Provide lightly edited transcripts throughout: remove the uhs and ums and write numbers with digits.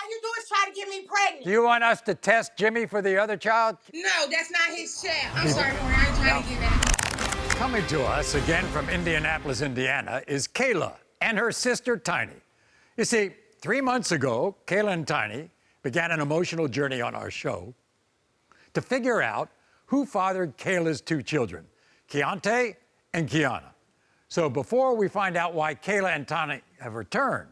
you do is try to get me pregnant. Do you want us to test Jimmie for the other child? No, that's not his child. I'm sorry, Maury. I ain't trying to get that. Coming to us again from Indianapolis, Indiana, is Kayla and her sister, Tiny. You see, 3 months ago, Kayla and Tiny began an emotional journey on our show to figure out who fathered Kayla's 2 children, Keontae and Kiana. So before we find out why Kayla and Tiny have returned,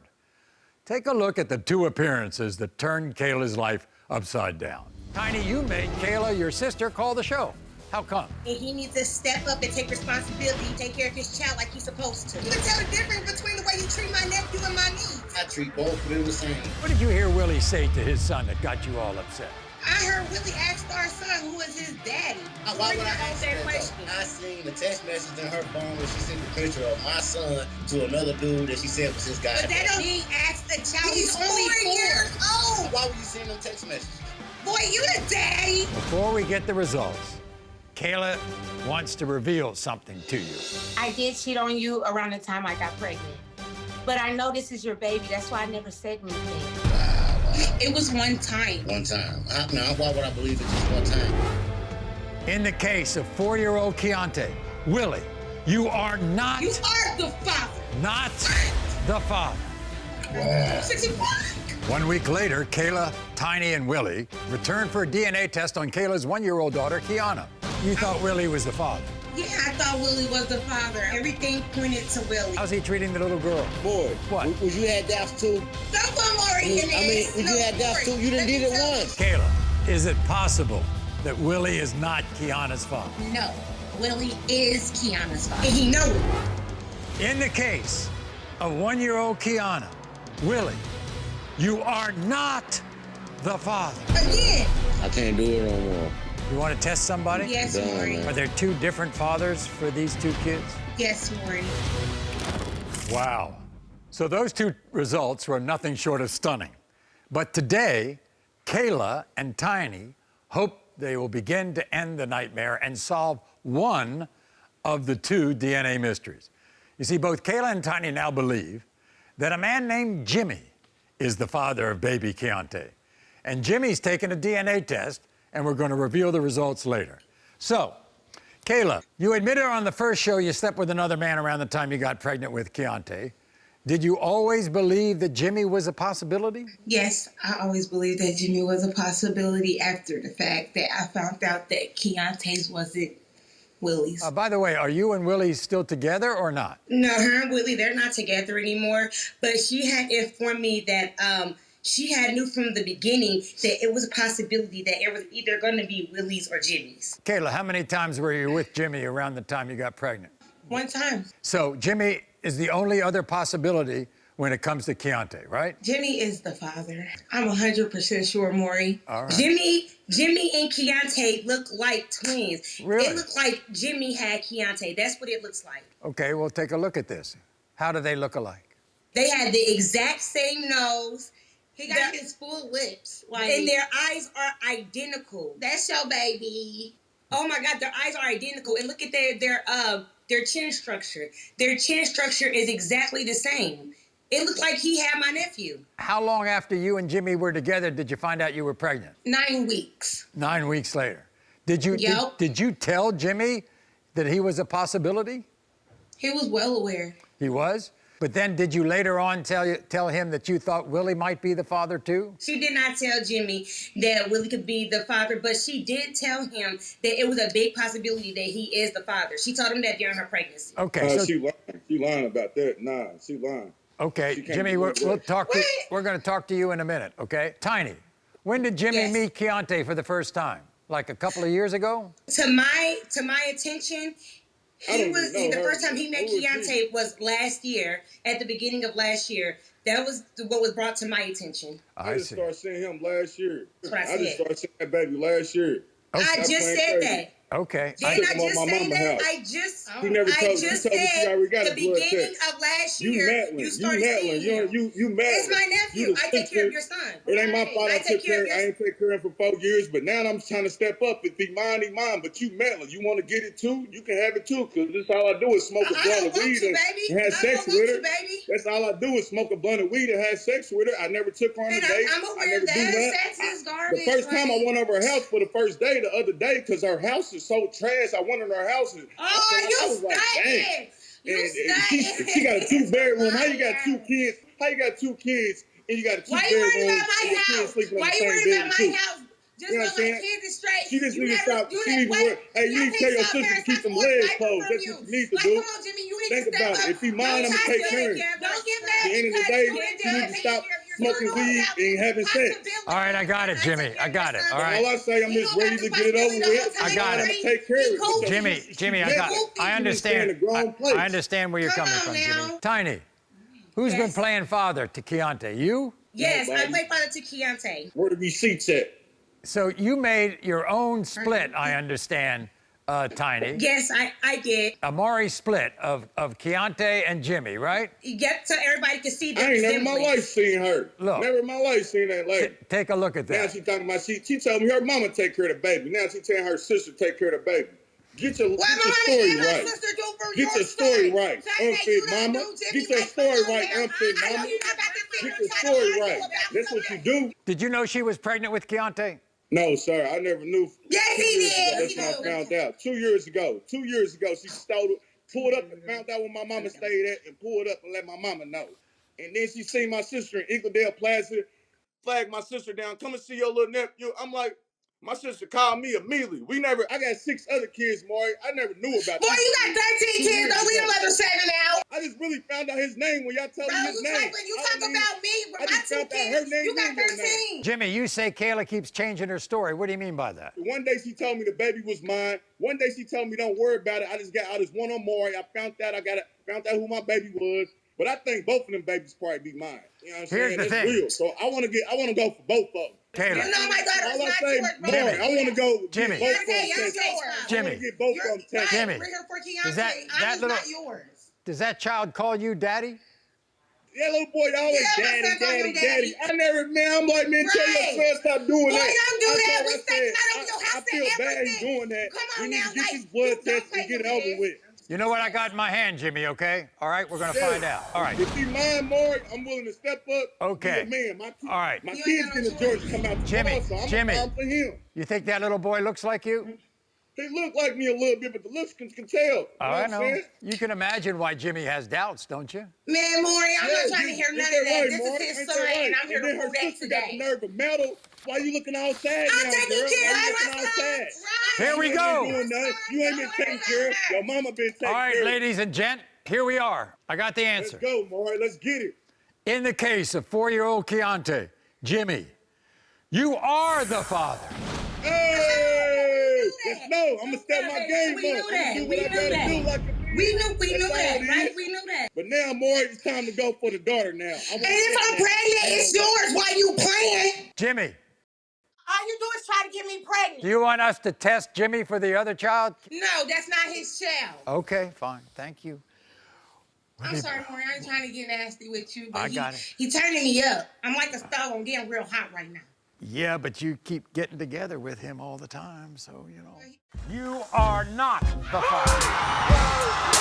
take a look at the 2 appearances that turned Kayla's life upside down. Tiny, you made Kayla, your sister, call the show. How come? And he needs to step up and take responsibility, take care of his child like he's supposed to. You can tell the difference between the way you treat my nephew and my niece. I treat both of them the same. What did you hear Willie say to his son that got you all upset? I heard Willie ask our son who is his daddy. Why would I ask ask that question? I seen the text message in her phone where she sent the picture of my son to another dude that she said was his guy. But that don't mean ask the child. He's only 4 years old. Why would you send them text messages? Boy, you the daddy. Before we get the results, Kayla wants to reveal something to you. I did cheat on you around the time I got pregnant. But I know this is your baby. That's why I never said anything. Wow. It was one time. One time. Now, why would I believe it just one time? In the case of 4-year-old Keontae, Willie, you are not... You are the father. Not the father. Wow. 61. 1 week later, Kayla, Tiny, and Willie returned for a DNA test on Kayla's 1-year-old daughter, Kiana. You thought Willie was the father. Yeah, I thought Willie was the father. Everything pointed to Willie. How's he treating the little girl? Boy, What? Would you had doubts too? Don't put Maury in this. Would you had doubts too? You didn't did it once. Kayla, is it possible that Willie is not Kiana's father? No, Willie is Kiana's father. And he knows it. In the case of 1-year-old Kiana, Willie, you are not the father. Again. I can't do it no more. You want to test somebody? Yes, Done, Maury. man. Are there 2 different fathers for these 2 kids? Yes, Maury. Wow. So those 2 results were nothing short of stunning. But today, Kayla and Tiny hope they will begin to end the nightmare and solve one of the 2 DNA mysteries. You see, both Kayla and Tiny now believe that a man named Jimmie is the father of baby Keontae. And Jimmie's taken a DNA test, and we're going to reveal the results later. So, Kayla, you admitted on the first show you slept with another man around the time you got pregnant with Keontae. Did you always believe that Jimmie was a possibility? Yes, I always believed that Jimmie was a possibility after the fact that I found out that Keontae's wasn't Willie's. By the way, are you and Willie still together or not? No, her and Willie, they're not together anymore. But she had informed me that she had knew from the beginning that it was a possibility that it was either going to be Willie's or Jimmie's. Kayla, how many times were you with Jimmie around the time you got pregnant? One time. So Jimmie is the only other possibility when it comes to Keontae, right? Jimmie is the father. I'm 100% sure, Maury. All right. Jimmie and Keontae look like twins. Really? It looked like Jimmie had Keontae. That's what it looks like. Okay, well, take a look at this. How do they look alike? They had the exact same nose. He got his full lips. Like, And their eyes are identical. that's your baby. Oh my God, their eyes are identical. And look at their chin structure. Their chin structure is exactly the same. It looked like he had my nephew. How long after you and Jimmie were together did you find out you were pregnant? 9 weeks. 9 weeks later. Did you Yep. did you tell Jimmie that he was a possibility? He was well aware. He was? But then did you later on tell him that you thought Willie might be the father too? She did not tell Jimmie that Willie could be the father, but she did tell him that it was a big possibility that he is the father. She told him that during her pregnancy. Okay, so She lying. She lying about that. Nah, she lying. okay, She can't Jimmie, do we'll that. talk to we're going to talk to you in a minute, okay? Tiny, when did Jimmie Yes. meet Keontae for the first time? Like a couple of years ago? To my attention, I he don't was even know the her. first time he met Who is Keontae was last year, at the beginning of last year. That was what was brought to my attention. I just see. started seeing him last year. That's what I just said. started seeing that baby last year. I Stop just playing said crazy. that. Okay. Didn't I took him just on my say mama that? house. I just She never I told me. She just told me she said already got the a blood beginning test. of last You year meddling. you You started meddling. seeing him. You meddling. It's my You nephew. the I take care of sister. your son. It ain't my fault. I I take took care care. of your I ain't take care of him for 4 years, but now I'm trying to step up. If he mine, he mine. But you meddling. You want to get it too? You can have it too. Cause this all I do is smoke a I blunt don't of want weed to, and baby. have I sex don't want with her. to, baby. That's all I do is smoke a blunt of weed and have sex with her. I never took her on a And date. I'm I aware never that do that. sex is The garbage. first time I like- went over her house for the first day the other day, because her house is so trash. I went in her house and Oh, you I was like, dang. stunting. You And she got a stunting. 2-bedroom. How you got 2 kids? How you got 2 kids and you got a 2-bedroom? Why you worried about my and your kids house? sleeping on Why the you same worried bed about with my you? house? Just You know so what I'm my saying? kids is straight. She just You need to never stop. do She that. need to What? work. Hey, you Y'all need to take tell your soft sister to parents keep not them to order legs diapers closed. from That's you. what you need to Like, do. come on, Jimmie, you need Think to step about up. it. If he mine, Don't I'ma try take to care of him. Don't get At mad the end of the because day, you she need to stop smoking know weed about and the having sex. possibility. All right, I got it, And Jimmy. take care I of got your it. son. All right. All I say, I'm He just gonna ready got to the get it over possibility the whole with. time. I got I'm it. gonna take care of it. He Jimmy, She Jimmy, I meddling. understand. She needs to stay in the grown place. I understand where you're Come coming on from, now. Jimmy. Tiny, who's been Yes. playing father to Keontae? You? Yes, I Nobody. play father to Keontae. Where the receipts at? So you made your own split, I understand, Tiny. Yes, I did. A Maury split of Keontae and Jimmie, right? Yep, so everybody can see the I ain't never in my resemblance. life seen her. Look. Never in my life seen that lady. Take a look at Now that. she talking about she told me her mama take care of the baby. Now she telling her sister take care of the baby. Get your What my mama story and my right. sister do for Get your your story son? right. Something that Unfit you don't mama. do, Jimmie. Get your Like, story come on right, now. unfit I know mama. you're not about to sit Get here your trying to story argue right. about That's what you something. do. Did you know she was pregnant with Keontae? No, sir. I never knew. Yes, 2 he years did. ago, that's when I found out. 2 years ago. 2 years ago, she stole it, pulled up and found out where my mama stayed at and pulled up and let my mama know. And then she seen my sister in Eagledale Plaza, flagged my sister down, come and see your little nephew. I'm like, my sister called me immediately. I got 6 other kids, Maury. I never knew about Boy, these you got 13 2 kids. years Don't leave ago. them other 7 out. I just really found out his name when y'all told Bro, me his you name. talk, when you talk about me, with I my just 2 found out her kids, name you got and your name. 13. Jimmie, you say Kayla keeps changing her story. What do you mean by that? One day she told me the baby was mine. One day she told me don't worry about it. I just went on Maury. I found out who my baby was. But I think both of them babies probably be mine. You know what I'm Here's saying? the That's thing. real. So I want to go for both of them. Kayla. You know my daughter's All I not say, yours, bro. Maury, I want to go Jimmy. get both of them Keontae, yours, tested. yours. I want Jimmy. to get both of them tested. Jimmy. Bring her for Keontae. Does that I'm little- not yours. Does that child call you daddy? Yeah, little boy, always Yeah, my daddy, son call him daddy, daddy. daddy. I never, man, I'm like, man, tell Right. your son stop doing Boy, that. don't do I that. told We her, I stay said, out of your house I feel and bad he's everything. doing that. Come on We need now, to get like, this blood you don't test play and get it with over this. with. You know what I got in my hand, Jimmie, okay? All right, we're going to Yeah. find out. All right. If he mine, Maury, I'm willing to step up. Okay. Be a man. All right. My You kids ain't got getting no the George choice. come out Jimmie, tomorrow, so I'm Jimmie. a for him. You think that little boy looks like you? He look like me a little bit, but the looks can tell. You know Oh, what I I'm know. saying? You can imagine why Jimmie has doubts, don't you? Man, Maury, I'm not trying to hear ain't none that of that. right, This Maury? is his Ain't son, that right? and I'm here And to then her prove that sister got the today. nerve of metal. Why you looking all sad I'm now, taking girl? care Why of you my looking all son. sad? Right. Here we You ain't go. been doing nothing. You ain't been taking care of. Your mama been taking All right, care of. ladies and gent, here we are. I got the Let's answer. go, Maury. Let's get it. In the case of 4-year-old Keontae, Jimmie, you are the father. Hey! Let's know. I'm going to step my game We up. knew that. I'm going to We do what I knew got to that. do like a man. We knew That's all that, it right? is. We knew that. But now, Maury, it's time to go for the daughter now. And if I'm pregnant, it's yours while you playing. Jimmie, All you do is try to get me pregnant. do you want us to test Jimmie for the other child? No, that's not his child. Okay, fine. Thank you. I'm sorry, Maury. I ain't trying to get nasty with you, but I got it. he turning me up. I'm like a stove. I'm getting real hot right now. Yeah, but you keep getting together with him all the time, so, you know. You are not the father.